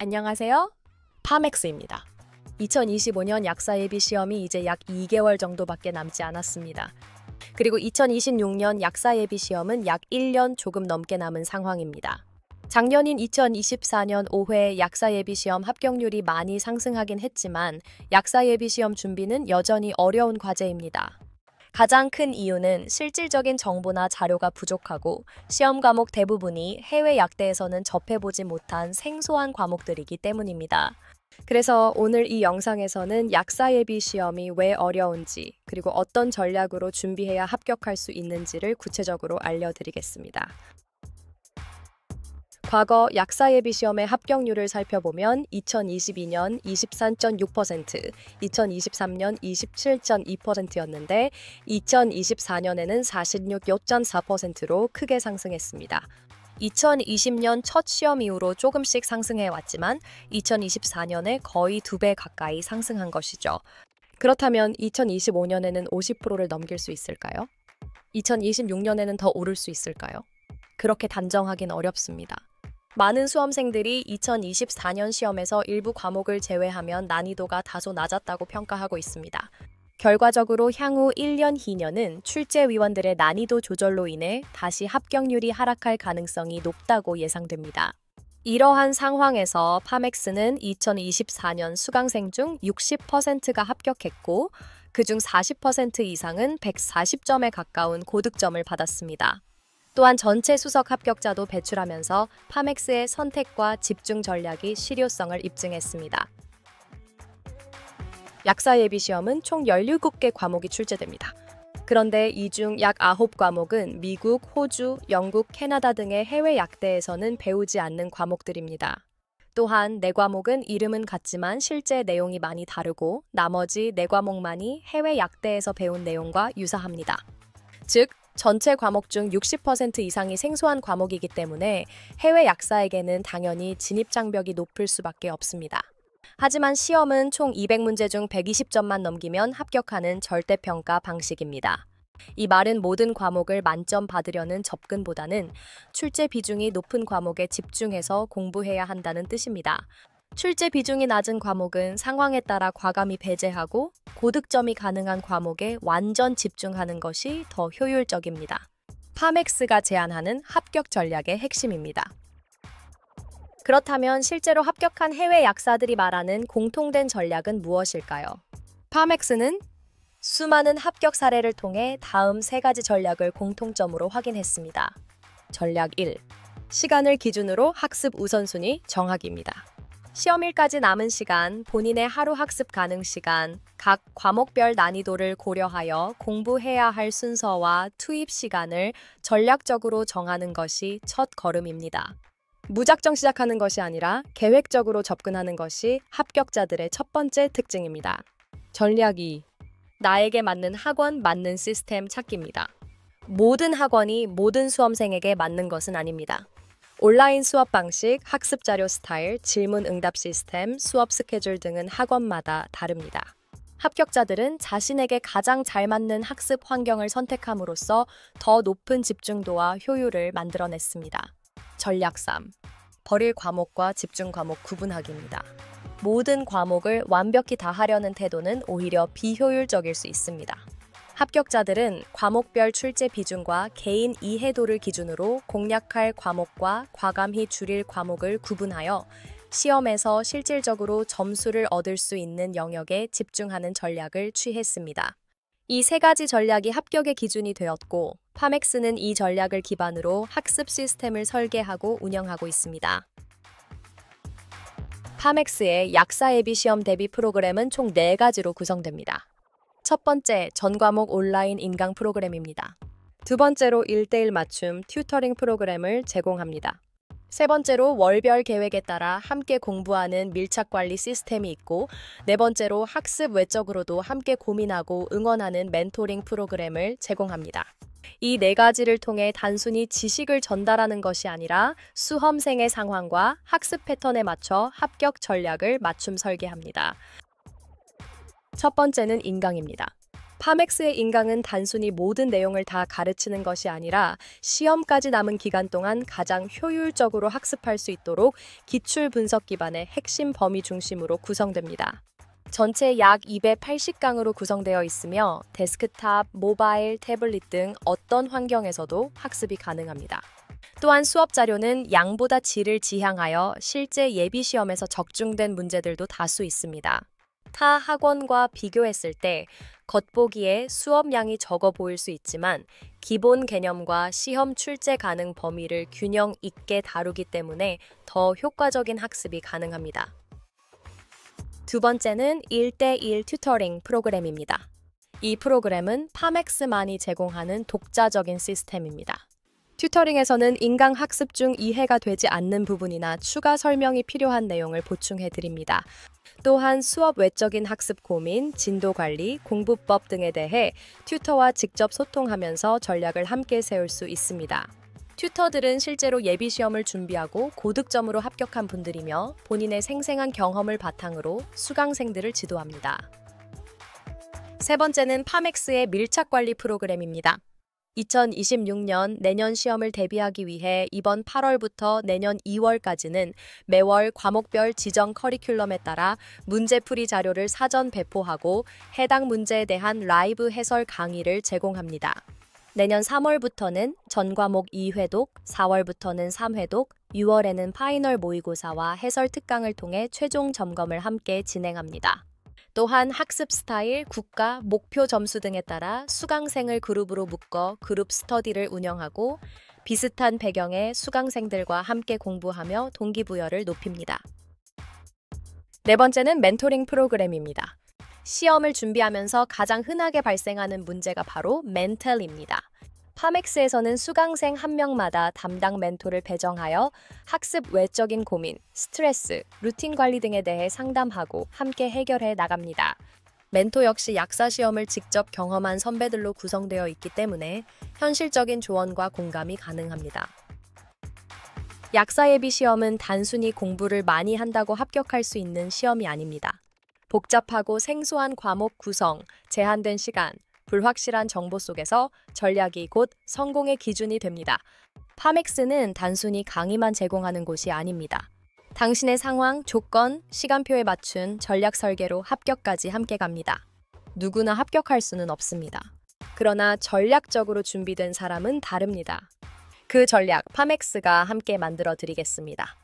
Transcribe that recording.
안녕하세요. 파맥스입니다. 2025년 약사 예비 시험이 이제 약 2개월 정도밖에 남지 않았습니다. 그리고 2026년 약사 예비 시험은 약 1년 조금 넘게 남은 상황입니다. 작년인 2024년 5회 약사 예비 시험 합격률이 많이 상승하긴 했지만 약사 예비 시험 준비는 여전히 어려운 과제입니다. 가장 큰 이유는 실질적인 정보나 자료가 부족하고 시험 과목 대부분이 해외 약대에서는 접해보지 못한 생소한 과목들이기 때문입니다. 그래서 오늘 이 영상에서는 약사 예비 시험이 왜 어려운지, 그리고 어떤 전략으로 준비해야 합격할 수 있는지를 구체적으로 알려드리겠습니다. 과거 약사 예비 시험의 합격률을 살펴보면 2022년 24.6%, 2023년 27.2%였는데 2024년에는 46.4%로 크게 상승했습니다. 2020년 첫 시험 이후로 조금씩 상승해 왔지만 2024년에 거의 2배 가까이 상승한 것이죠. 그렇다면 2025년에는 50%를 넘길 수 있을까요? 2026년에는 더 오를 수 있을까요? 그렇게 단정하긴 어렵습니다. 많은 수험생들이 2024년 시험에서 일부 과목을 제외하면 난이도가 다소 낮았다고 평가하고 있습니다. 결과적으로 향후 1년, 2년은 출제위원들의 난이도 조절로 인해 다시 합격률이 하락할 가능성이 높다고 예상됩니다. 이러한 상황에서 파맥스는 2024년 수강생 중 60%가 합격했고 그중 40% 이상은 140점에 가까운 고득점을 받았습니다. 또한 전체 수석 합격자도 배출하면서 파맥스의 선택과 집중 전략이 실효성을 입증했습니다. 약사 예비 시험은 총 17개 과목이 출제됩니다. 그런데 이 중 약 9과목은 미국, 호주, 영국, 캐나다 등의 해외 약대에서는 배우지 않는 과목들입니다. 또한 4과목은 이름은 같지만 실제 내용이 많이 다르고 나머지 4과목만이 해외 약대에서 배운 내용과 유사합니다. 즉, 전체 과목 중 60% 이상이 생소한 과목이기 때문에 해외 약사에게는 당연히 진입 장벽이 높을 수밖에 없습니다. 하지만 시험은 총 200문제 중 120점만 넘기면 합격하는 절대평가 방식입니다. 이 말은 모든 과목을 만점 받으려는 접근보다는 출제 비중이 높은 과목에 집중해서 공부해야 한다는 뜻입니다. 출제 비중이 낮은 과목은 상황에 따라 과감히 배제하고 고득점이 가능한 과목에 완전 집중하는 것이 더 효율적입니다. 파맥스가 제안하는 합격 전략의 핵심입니다. 그렇다면 실제로 합격한 해외 약사들이 말하는 공통된 전략은 무엇일까요? 파맥스는 수많은 합격 사례를 통해 다음 3가지 전략을 공통점으로 확인했습니다. 전략 1. 시간을 기준으로 학습 우선순위 정하기입니다. 시험일까지 남은 시간, 본인의 하루 학습 가능 시간, 각 과목별 난이도를 고려하여 공부해야 할 순서와 투입 시간을 전략적으로 정하는 것이 첫 걸음입니다. 무작정 시작하는 것이 아니라 계획적으로 접근하는 것이 합격자들의 첫 번째 특징입니다. 전략 2. 나에게 맞는 학원, 맞는 시스템 찾기입니다. 모든 학원이 모든 수험생에게 맞는 것은 아닙니다. 온라인 수업 방식, 학습 자료 스타일, 질문 응답 시스템, 수업 스케줄 등은 학원마다 다릅니다. 합격자들은 자신에게 가장 잘 맞는 학습 환경을 선택함으로써 더 높은 집중도와 효율을 만들어냈습니다. 전략 3. 버릴 과목과 집중 과목 구분하기입니다. 모든 과목을 완벽히 다 하려는 태도는 오히려 비효율적일 수 있습니다. 합격자들은 과목별 출제 비중과 개인 이해도를 기준으로 공략할 과목과 과감히 줄일 과목을 구분하여 시험에서 실질적으로 점수를 얻을 수 있는 영역에 집중하는 전략을 취했습니다. 이 3가지 전략이 합격의 기준이 되었고, 파맥스는 이 전략을 기반으로 학습 시스템을 설계하고 운영하고 있습니다. 파맥스의 약사 예비 시험 대비 프로그램은 총 4가지로 구성됩니다. 첫 번째, 전과목 온라인 인강 프로그램입니다. 두 번째로 1:1 맞춤 튜터링 프로그램을 제공합니다. 세 번째로 월별 계획에 따라 함께 공부하는 밀착 관리 시스템이 있고, 네 번째로 학습 외적으로도 함께 고민하고 응원하는 멘토링 프로그램을 제공합니다. 이 4가지를 통해 단순히 지식을 전달하는 것이 아니라 수험생의 상황과 학습 패턴에 맞춰 합격 전략을 맞춤 설계합니다. 첫 번째는 인강입니다. 파맥스의 인강은 단순히 모든 내용을 다 가르치는 것이 아니라 시험까지 남은 기간 동안 가장 효율적으로 학습할 수 있도록 기출 분석 기반의 핵심 범위 중심으로 구성됩니다. 전체 약 280강으로 구성되어 있으며 데스크탑, 모바일, 태블릿 등 어떤 환경에서도 학습이 가능합니다. 또한 수업 자료는 양보다 질을 지향하여 실제 예비 시험에서 적중된 문제들도 다수 있습니다. 타 학원과 비교했을 때 겉보기에 수업량이 적어 보일 수 있지만 기본 개념과 시험 출제 가능 범위를 균형 있게 다루기 때문에 더 효과적인 학습이 가능합니다. 두 번째는 1대1 튜터링 프로그램입니다. 이 프로그램은 파맥스만이 제공하는 독자적인 시스템입니다. 튜터링에서는 인강 학습 중 이해가 되지 않는 부분이나 추가 설명이 필요한 내용을 보충해 드립니다. 또한 수업 외적인 학습 고민, 진도 관리, 공부법 등에 대해 튜터와 직접 소통하면서 전략을 함께 세울 수 있습니다. 튜터들은 실제로 예비 시험을 준비하고 고득점으로 합격한 분들이며 본인의 생생한 경험을 바탕으로 수강생들을 지도합니다. 세 번째는 파맥스의 밀착 관리 프로그램입니다. 2026년 내년 시험을 대비하기 위해 이번 8월부터 내년 2월까지는 매월 과목별 지정 커리큘럼에 따라 문제풀이 자료를 사전 배포하고 해당 문제에 대한 라이브 해설 강의를 제공합니다. 내년 3월부터는 전 과목 2회독, 4월부터는 3회독, 6월에는 파이널 모의고사와 해설 특강을 통해 최종 점검을 함께 진행합니다. 또한 학습 스타일, 국가, 목표 점수 등에 따라 수강생을 그룹으로 묶어 그룹 스터디를 운영하고 비슷한 배경의 수강생들과 함께 공부하며 동기부여를 높입니다. 네 번째는 멘토링 프로그램입니다. 시험을 준비하면서 가장 흔하게 발생하는 문제가 바로 멘탈입니다. 파맥스에서는 수강생 한 명마다 담당 멘토를 배정하여 학습 외적인 고민, 스트레스, 루틴 관리 등에 대해 상담하고 함께 해결해 나갑니다. 멘토 역시 약사 시험을 직접 경험한 선배들로 구성되어 있기 때문에 현실적인 조언과 공감이 가능합니다. 약사 예비 시험은 단순히 공부를 많이 한다고 합격할 수 있는 시험이 아닙니다. 복잡하고 생소한 과목 구성, 제한된 시간, 불확실한 정보 속에서 전략이 곧 성공의 기준이 됩니다. 파맥스는 단순히 강의만 제공하는 곳이 아닙니다. 당신의 상황, 조건, 시간표에 맞춘 전략 설계로 합격까지 함께 갑니다. 누구나 합격할 수는 없습니다. 그러나 전략적으로 준비된 사람은 다릅니다. 그 전략 파맥스가 함께 만들어 드리겠습니다.